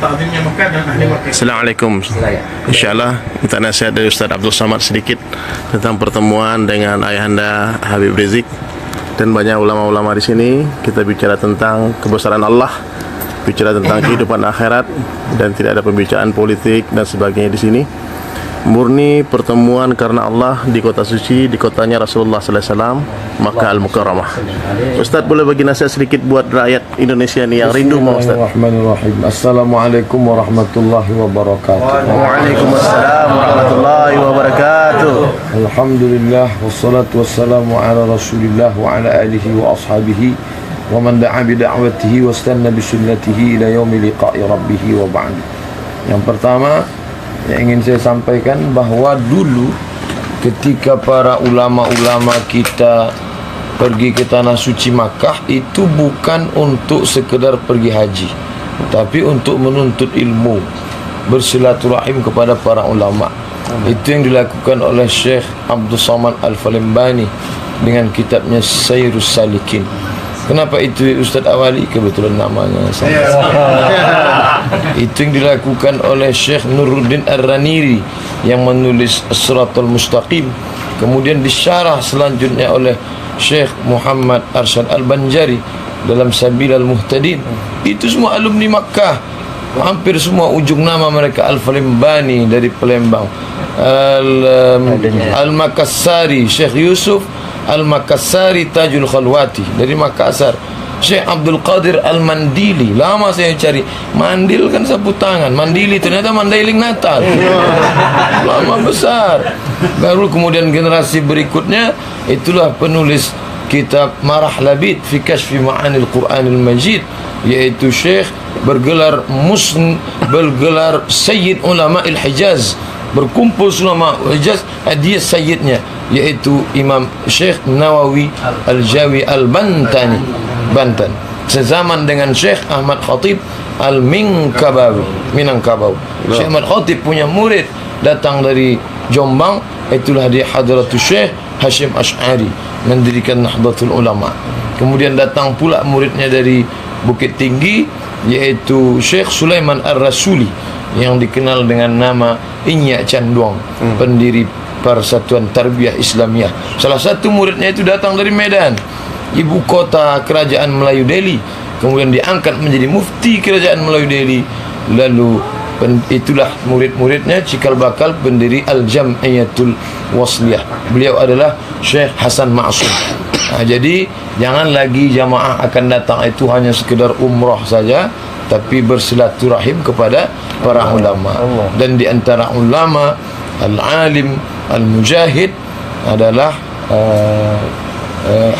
ta'zimnya Mekah dan ahli Mekah. Assalamualaikum. InsyaAllah minta nasihat dari Ustaz Abdul Samad sedikit tentang pertemuan dengan ayahanda Habib Rizik dan banyak ulama-ulama di sini. Kita bicara tentang kebesaran Allah, bicara tentang kehidupan akhirat, dan tidak ada pembicaraan politik dan sebagainya di sini. Murni pertemuan karena Allah di kota suci, di kotanya Rasulullah sallallahu alaihi wasallam, Makkah Al-Mukarramah. Ustaz boleh bagi nasihat sedikit buat rakyat Indonesia ni yang rindu mau Ustaz? Bismillahirrahmanirrahim. Assalamualaikum warahmatullahi wabarakatuh. Waalaikumsalam warahmatullahi wabarakatuh. Alhamdulillah wassalatu wassalamu ala Rasulillah wa ala alihi wa ashabihi wa man da'a bi da'watihi wastanna bi sunnatihi ila yaumi liqa'i rabbih wa ba'd. Yang pertama yang ingin saya sampaikan bahwa dulu ketika para ulama-ulama kita pergi ke tanah suci Makkah, itu bukan untuk sekedar pergi haji, tapi untuk menuntut ilmu, bersilaturahim kepada para ulama. Itu yang dilakukan oleh Syekh Abdul Samad Al-Falembani dengan kitabnya Sayrus Salikin. Kenapa itu Ustaz Awali? Kebetulan namanya saya. Itu yang dilakukan oleh Syekh Nuruddin Ar-Raniri yang menulis As-Siratal Mustaqim. Kemudian disyarah selanjutnya oleh Syekh Muhammad Arsyad Al-Banjari dalam Sabilal Muhtadin. Itu semua alumni Makkah. Hampir semua ujung nama mereka. Al-Falembani dari Palembang, Al-Makassari Syekh Yusuf Al-Makassari Tajul Khalwati dari Makassar, Syekh Abdul Qadir Al-Mandili. Lama saya cari, mandil kan sapu tangan, mandili ternyata mandailing Natal. Lama besar. Baru kemudian generasi berikutnya itulah penulis kitab Marah Labid fi Kashfi Ma'anil Quranil Majid, yaitu Syekh bergelar Sayyid Ulama Il-Hijaz, berkumpul ulama Hijaz, hadiah sayyidnya yaitu Imam Syekh Nawawi Al-Jawi Al-Bantani, Banten, sezaman dengan Syekh Ahmad Khatib Al-Minkabawi, Minangkabau. Syekh Ahmad Khatib punya murid datang dari Jombang, itulah dia Hadratus Syekh Hashim Ash'ari, mendirikan Nahdlatul Ulama. Kemudian datang pula muridnya dari Bukit Tinggi, yaitu Syekh Sulaiman Ar-Rasuli yang dikenal dengan nama Inyak Canduang, pendiri Persatuan Tarbiyah Islamiyah. Salah satu muridnya itu datang dari Medan, ibu kota kerajaan Melayu Delhi. Kemudian diangkat menjadi mufti kerajaan Melayu Delhi. Lalu itulah murid-muridnya cikal bakal pendiri Al-Jam'iyatul Wasliyah. Beliau adalah Syekh Hasan Ma'sum. Jadi jangan lagi jamaah akan datang itu hanya sekedar umrah saja, tapi bersilaturahim kepada para ulama. Dan di antara ulama al-alim al-mujahid adalah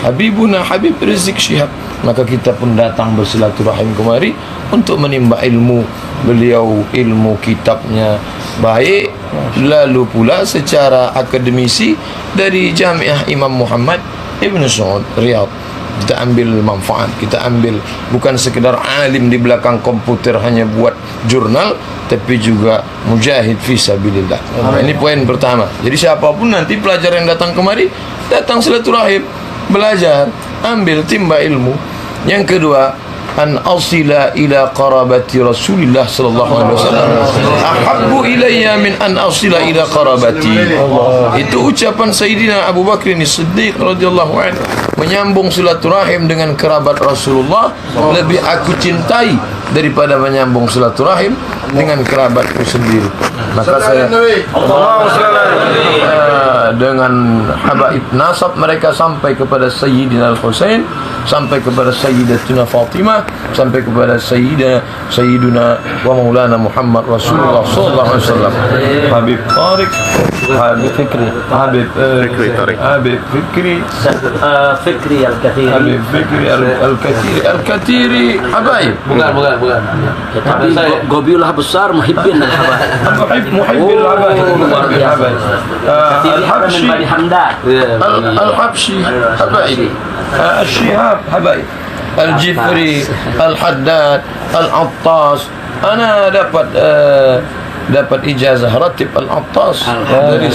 Habibuna Habib Rizik Syihab. Maka kita pun datang bersilaturahim kemari untuk menimba ilmu beliau. Ilmu kitabnya baik, lalu pula secara akademisi dari Jamiah Imam Muhammad Ibn Saud Riyadh kita ambil manfaat, kita ambil bukan sekedar alim di belakang komputer hanya buat jurnal, tapi juga mujahid fi sabilillah. Ini poin pertama. Jadi siapapun nanti pelajar yang datang kemari, datang silaturahim, belajar, ambil timba ilmu. Yang kedua, an asila ila qarabati Rasulillah sallallahu alaihi wasallam ahabbu ilayya min an asila ila qarabati. Itu ucapan Sayyidina Abu Bakr As-Siddiq radhiyallahu anhu, menyambung silaturahim dengan kerabat Rasulullah lebih aku cintai daripada menyambung silaturahim dengan kerabatku sendiri. Maka saya dengan habaib nasab mereka sampai kepada Sayyidina Al-Husain, sampai kepada Sayyidatuna Fatimah, sampai kepada Sayyiduna wa Maulana Muhammad Rasulullah sallallahu alaihi wasallam. Habib Tariq, Habib Fikri, Habib Fikri, Habib Fikri, Fikri Al-Kathiri, Habib Fikri Al-Kathiri, Al-Kathiri habaib. Bukan. Tapi gobiulah besar muhibbin al-habaib. Muhibbin al-habaib. Al-Habshi, Al-Habshi habaib. Al-Shihab habaib. Al-Jifri, Al-Haddad, Al-Attas. Ana dapat ijazah ratib Al-Attas dari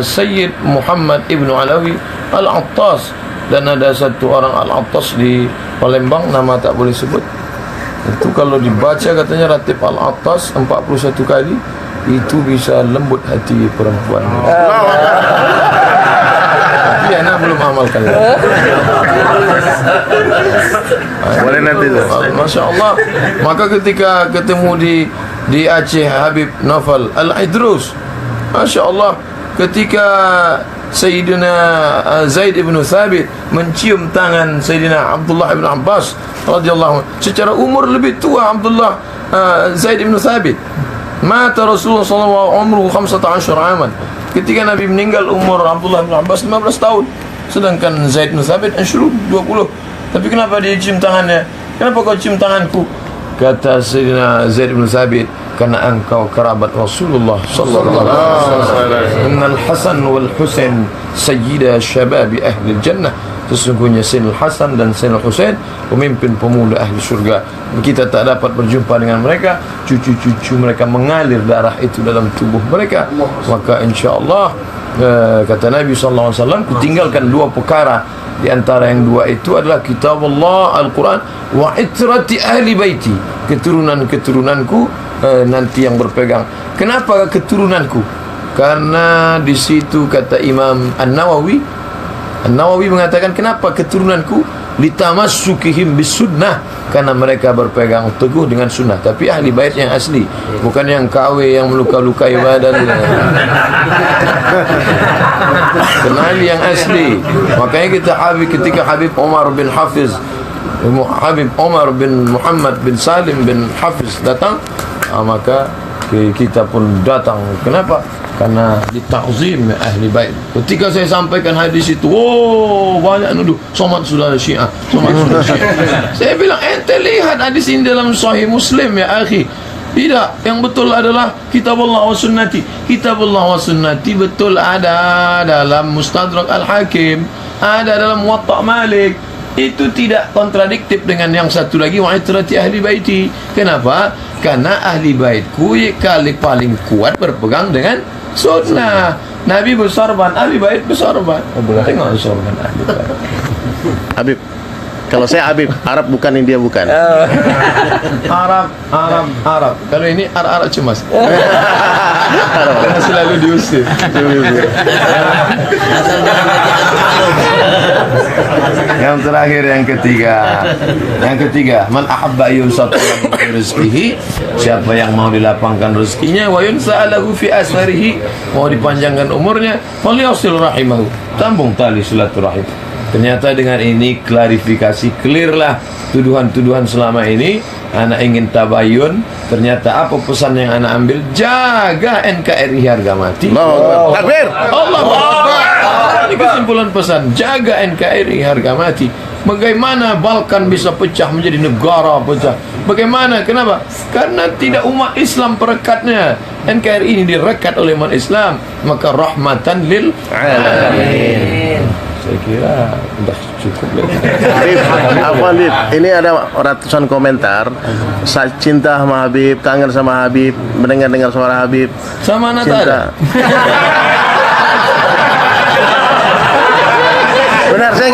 Sayyid Muhammad Ibn Alawi Al-Attas. Dan ada satu orang Al-Attas di Palembang, nama tak boleh sebut. Itu kalau dibaca katanya ratib al-atas 41 kali, itu bisa lembut hati perempuan. Tapi anak belum amalkan. Boleh nanti tu. Masya Allah. Maka ketika ketemu di Aceh, Habib Naufal Al-Idrus, Masya Allah, ketika Sayyidina Zaid ibn Thabit mencium tangan Sayyidina Abdullah ibn Abbas radhiyallahu anhu, secara umur lebih tua Abdullah Zaid ibn Thabit. Mata Rasulullah sallallahu alaihi wasallam 15 aman. Ketika Nabi meninggal umur Abdullah bin Abbas 15 tahun. Sedangkan Zaid bin Thabit 20. Tapi kenapa dia cium tangannya? Kenapa kau cium tanganku? Kata Sayyidina Zaid bin Thabit, karena engkau kerabat Rasulullah sallallahu alaihi wasallam. Innal Hasan wal Husain sayyida syababi ahli jannah. Sesungguhnya Sayyidina Hasan dan Sayyidina Husain pemimpin pemuda ahli surga. Kita tak dapat berjumpa dengan mereka, cucu-cucu mereka mengalir darah itu dalam tubuh mereka. Maka insya-Allah kata Nabi sallallahu alaihi wasallam, kutinggalkan dua perkara. Di antara yang dua itu adalah kitab Allah Al-Quran wa itrati ahli baiti, keturunan-keturunanku nanti yang berpegang. Kenapa keturunanku? Karena di situ kata Imam An-Nawawi mengatakan, kenapa keturunanku? Litamassukihim bisunnah, karena mereka berpegang teguh dengan sunnah. Tapi ahli bait yang asli, bukan yang KW yang meluka-lukai badan. Kenali yang asli. Makanya ketika Habib Omar bin Hafiz, Habib Omar bin Muhammad bin Salim bin Hafiz datang, maka kita pun datang. Kenapa? Karena ditakzim ahli bait. Ketika saya sampaikan hadis itu, banyak nuduh somat sudah Syiah, somat sudah Syiah. Saya bilang, ente lihat hadis ini dalam Sahih Muslim ya akhi. Tidak, yang betul adalah kitab Allah wa sunnati. Kitab Allah wa sunnati betul ada dalam Mustadrak Al-Hakim, ada dalam Muwatta Malik. Itu tidak kontradiktif dengan yang satu lagi, wa itrati ahli baiti. Kenapa? Karena ahli baitku kali paling kuat berpegang dengan sunnah. Nabi bersorban, ahli bait bersorban. Tengok sorban ahli bait. Habib, kalau saya Habib, Arab bukan, India bukan. Arab. Kalau ini Arab cemas. Karena selalu diusir. Yang terakhir, yang ketiga, man ahabba yusatu rizqihi, siapa yang mau dilapangkan rezekinya, wa yunsa'alahu fi asarihi, mau dipanjangkan umurnya, falyasil rahimahu, sambung tali silaturahim. Ternyata dengan ini klarifikasi, clearlah tuduhan-tuduhan selama ini. Anak ingin tabayun. Ternyata apa pesan yang anak ambil? Jaga NKRI harga mati. Takbir. Allah Akbar. Ini kesimpulan pesan, jaga NKRI harga mati. Bagaimana Balkan bisa pecah menjadi negara pecah? Bagaimana? Kenapa? Karena tidak umat Islam perekatnya. NKRI ini direkat oleh umat Islam. Maka rahmatan lil alamin. Saya kira sudah cukup. Habib, ini ada ratusan komentar. Saya cinta sama Habib, kangen sama Habib, mendengar suara Habib. Sama anak Cinta. ada. Benar, saya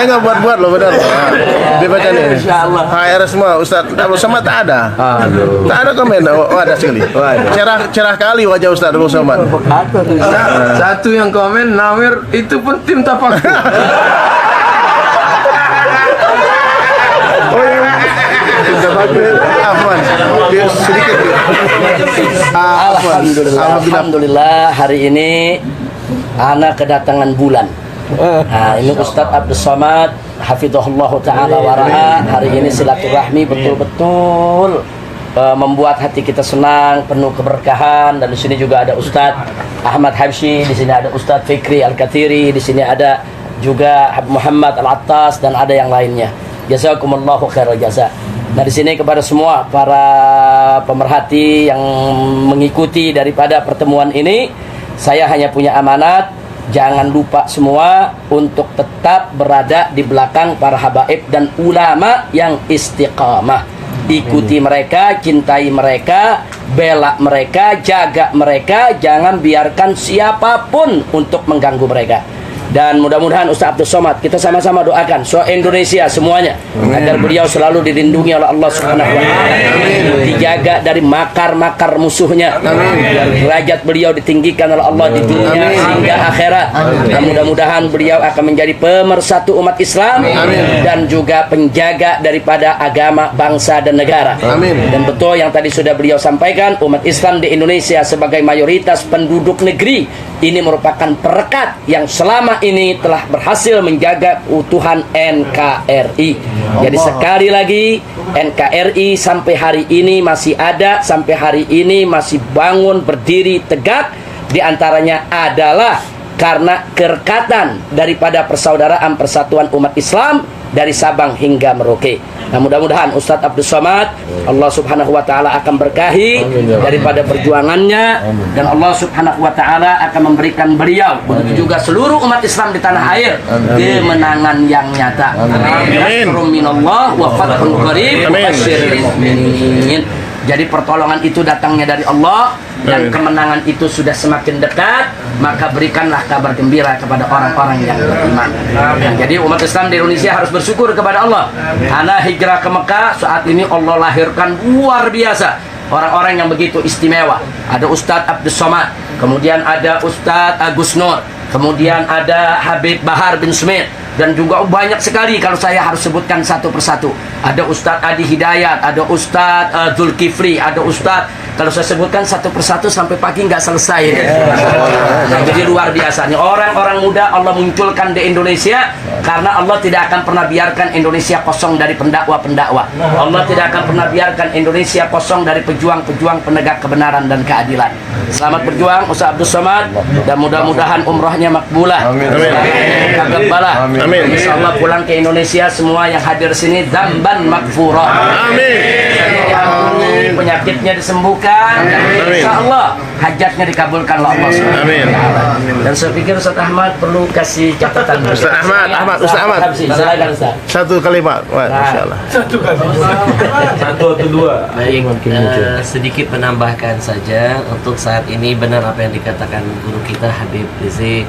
nggak buat loh, benar. Dia baca nih. Insyaallah. HR semua, Ustaz. Kalau sama tak ada. Aduh. Tak ada komen. Oh, ada sekali. Cerah kali wajah Ustaz Abdul Somad. Satu yang komen, Nawir itu pun tim tafakur. Afwan. Sedikit. Alhamdulillah hari ini anak kedatangan bulan. Nah, ini Ustadz Abdul Somad hafizahullah ta'ala wara'a. Hari ini silaturahmi betul-betul membuat hati kita senang, penuh keberkahan. Dan di sini juga ada Ustadz Ahmad Habsyi, di sini ada Ustadz Fikri Al-Kathiri, di sini ada juga Habib Muhammad Al-Attas, dan ada yang lainnya. Jazakumullahu khairal jaza. Nah, di sini kepada semua para pemerhati yang mengikuti daripada pertemuan ini, saya hanya punya amanat. Jangan lupa semua untuk tetap berada di belakang para habaib dan ulama yang istiqamah. Ikuti mereka, cintai mereka, bela mereka, jaga mereka. Jangan biarkan siapapun untuk mengganggu mereka. Dan mudah-mudahan Ustaz Abdul Somad kita sama-sama doakan Indonesia semuanya agar beliau selalu dilindungi oleh Allah Subhanahu wa taala. Dijaga dari makar-makar musuhnya. Derajat beliau ditinggikan oleh Allah di dunia hingga akhirat. Dan mudah-mudahan beliau akan menjadi pemersatu umat Islam dan juga penjaga daripada agama, bangsa dan negara. Dan betul yang tadi sudah beliau sampaikan, umat Islam di Indonesia sebagai mayoritas penduduk negeri ini merupakan perekat yang selama ini telah berhasil menjaga keutuhan NKRI. Jadi sekali lagi, NKRI sampai hari ini masih ada, sampai hari ini masih bangun berdiri tegak. Di antaranya adalah karena kerekatan daripada persaudaraan persatuan umat Islam dari Sabang hingga Merauke. Nah, mudah-mudahan Ustadz Abdul Somad Allah Subhanahu wa taala akan berkahi daripada perjuangannya, dan Allah Subhanahu wa taala akan memberikan beliau begitu juga seluruh umat Islam di tanah air kemenangan yang nyata. Amin. Minallah wa fathun qarib wa basyiril mu'minin. Jadi pertolongan itu datangnya dari Allah dan kemenangan itu sudah semakin dekat, maka berikanlah kabar gembira kepada orang-orang yang beriman. Nah, jadi umat Islam di Indonesia harus bersyukur kepada Allah. Karena hijrah ke Mekah saat ini Allah lahirkan luar biasa orang-orang yang begitu istimewa. Ada Ustadz Abdul Somad, kemudian ada Ustadz Agus Nur, kemudian ada Habib Bahar bin Smith, dan juga banyak sekali kalau saya harus sebutkan satu persatu. Ada Ustadz Adi Hidayat, ada Ustadz Zulkifli, ada Ustadz, kalau saya sebutkan satu persatu sampai pagi nggak selesai. Jadi luar biasa nih orang-orang muda Allah munculkan di Indonesia, karena Allah tidak akan pernah biarkan Indonesia kosong dari pendakwa-pendakwa. Allah tidak akan pernah biarkan Indonesia kosong dari pejuang-pejuang penegak kebenaran dan keadilan. Selamat berjuang Ustaz Abdul Somad, dan mudah-mudahan umrohnya makbulah. Amin. Amin. Insyaallah pulang ke Indonesia semua yang hadir sini dzamban makfura. Amin. Penyakitnya disembuhkan. Insyaallah hajatnya dikabulkan oleh Allah Subhanahu wa taala. Dan saya pikir Ustaz Ahmad perlu kasih catatan. Ustaz Ahmad. Silakan Ustaz. Satu kalimat. Wah, insyaallah. Satu atau dua. Baik, sedikit menambahkan saja untuk saat ini, benar apa yang dikatakan guru kita Habib Rizik,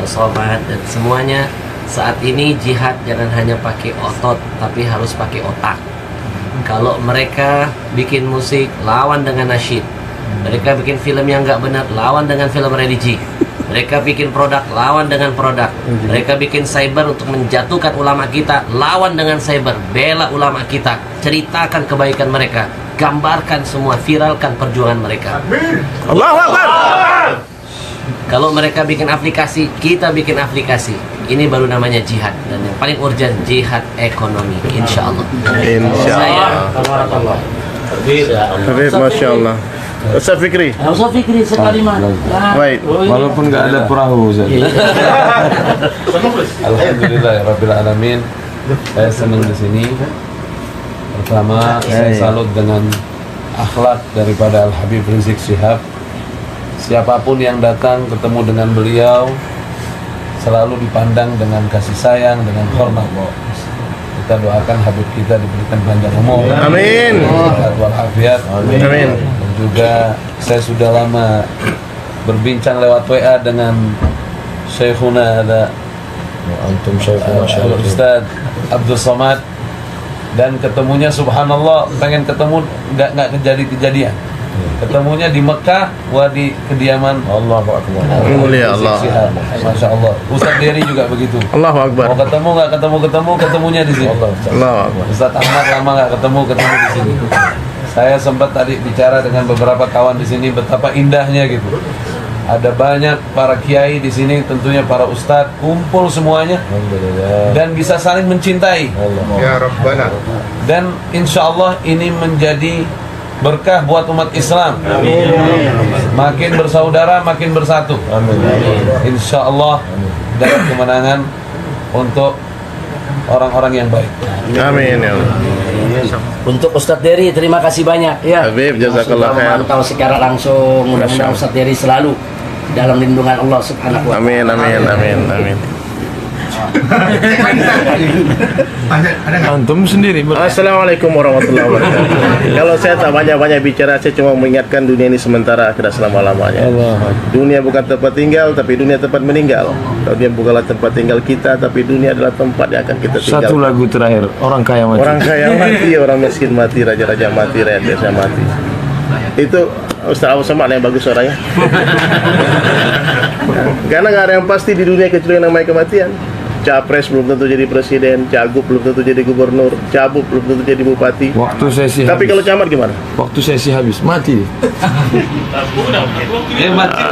Somad dan semuanya. Saat ini jihad jangan hanya pakai otot, tapi harus pakai otak. Kalau mereka bikin musik, lawan dengan nasyid. Mereka bikin film yang nggak benar, lawan dengan film religi. Mereka bikin produk, lawan dengan produk. Mereka bikin cyber untuk menjatuhkan ulama kita, lawan dengan cyber. Bela ulama kita, ceritakan kebaikan mereka, gambarkan semua, viralkan perjuangan mereka. Allahu Akbar. Kalau mereka bikin aplikasi, kita bikin aplikasi. Ini baru namanya jihad, dan yang paling urgent jihad ekonomi, insya Allah. Habib, Masya Allah. Ustaz Fikri. Ustaz Fikri sekalimat. Baik. Walaupun nggak ada perahu, Ustaz. Alhamdulillah Rabbil Alamin. Saya senang di sini. Pertama, saya salut dengan akhlak daripada Al Habib Rizik Syihab. Siapapun yang datang ketemu dengan beliau selalu dipandang dengan kasih sayang, dengan hormat. Kita doakan Habib kita diberikan panjang umur. Amin. Sehat walafiat. Amin. Dan juga saya sudah lama berbincang lewat WA dengan Syekhuna ada Ustaz Abdul Somad, dan ketemunya subhanallah, pengen ketemu nggak kejadian. Ketemunya di Mekah, di kediaman Allahu Akbar. Mulia Allah. Masya Allah. Ustaz Dery juga begitu. Allahu Akbar. Mau ketemu nggak ketemunya di sini. Allahu Akbar. Ustaz Ahmad lama nggak ketemu di sini. Saya sempat tadi bicara dengan beberapa kawan di sini betapa indahnya gitu. Ada banyak para kiai di sini, tentunya para ustadz kumpul semuanya dan bisa saling mencintai. Ya Rabbana. Dan insya Allah ini menjadi berkah buat umat Islam. Amin. Makin bersaudara, makin bersatu. Amin. Insya Allah dapat kemenangan untuk orang-orang yang baik. Amin ya Allah. Untuk Ustadz Dery, terima kasih banyak ya. Habib, jazakallah khair. Memantau secara langsung, mudah-mudahan Ustadz Dery selalu dalam lindungan Allah Subhanahu wa taala. Amin. Antum sendiri Assalamualaikum warahmatullahi wabarakatuh. Kalau saya tak banyak-banyak bicara, saya cuma mengingatkan dunia ini sementara, tidak selama-lamanya. Dunia bukan tempat tinggal, tapi dunia tempat meninggal. Kalau dia bukanlah tempat tinggal kita, tapi dunia adalah tempat yang akan kita tinggal. Satu lagu terakhir, orang kaya mati. Orang kaya mati, orang miskin mati, raja-raja mati, rakyat biasa mati. Itu Ustaz Abu Samad yang bagus suaranya. Karena nggak ada yang pasti di dunia kecuali yang namanya kematian. Capres belum tentu jadi presiden, cagup belum tentu jadi gubernur, cabut belum tentu jadi bupati. Waktu sesi Tapi habis. kalau camat gimana? Waktu sesi habis, mati. mati.